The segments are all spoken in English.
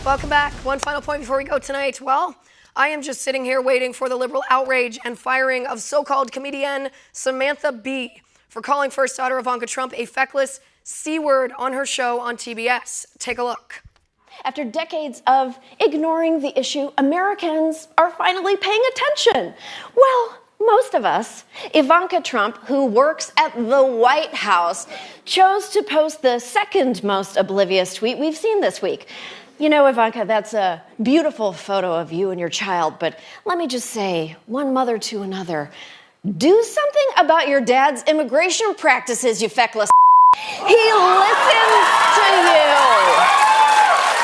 Welcome back. One final point before we go tonight. Well, I am just sitting here waiting for the liberal outrage and firing of so-called comedian Samantha Bee for calling first daughter Ivanka Trump a feckless C-word on her show on TBS. Take a look. After decades of ignoring the issue, Americans are finally paying attention. Well, most of us. Ivanka Trump, who works at the White House, chose to post the second most oblivious tweet we've seen this week. You know, Ivanka, that's a beautiful photo of you and your child, but let me just say, one mother to another, do something about your dad's immigration practices, you feckless. He listens to you.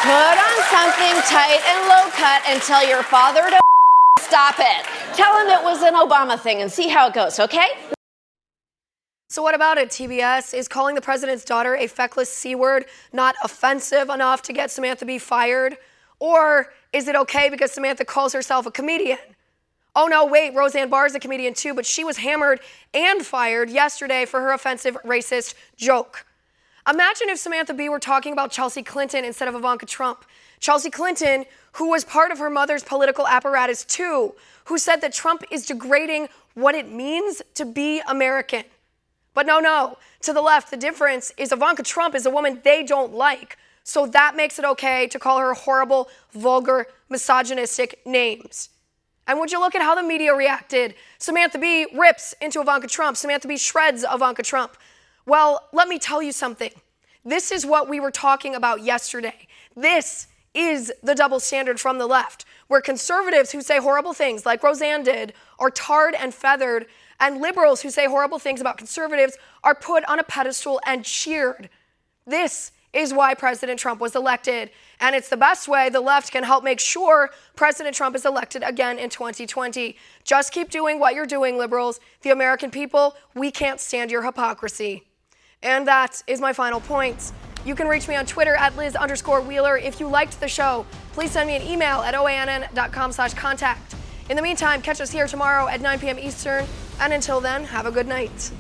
Put on something tight and low cut and tell your father to stop it. Tell him it was an Obama thing and see how it goes, okay? So what about it, TBS? Is calling the president's daughter a feckless C-word not offensive enough to get Samantha Bee fired? Or is it okay because Samantha calls herself a comedian? Oh no, wait, Roseanne Barr is a comedian too, but she was hammered and fired yesterday for her offensive racist joke. Imagine if Samantha Bee were talking about Chelsea Clinton instead of Ivanka Trump. Chelsea Clinton, who was part of her mother's political apparatus too, who said that Trump is degrading what it means to be American. But no, to the left, the difference is Ivanka Trump is a woman they don't like. So that makes it okay to call her horrible, vulgar, misogynistic names. And would you look at how the media reacted? Samantha Bee rips into Ivanka Trump. Samantha Bee shreds Ivanka Trump. Well, let me tell you something. This is what we were talking about yesterday. This is the double standard from the left, where conservatives who say horrible things, like Roseanne did, are tarred and feathered, and liberals who say horrible things about conservatives are put on a pedestal and cheered. This is why President Trump was elected, and it's the best way the left can help make sure President Trump is elected again in 2020. Just keep doing what you're doing, liberals. The American people, we can't stand your hypocrisy. And that is my final point. You can reach me on Twitter at Liz_Wheeler. If you liked the show, please send me an email at oann.com/contact. In the meantime, catch us here tomorrow at 9 p.m. Eastern. And until then, have a good night.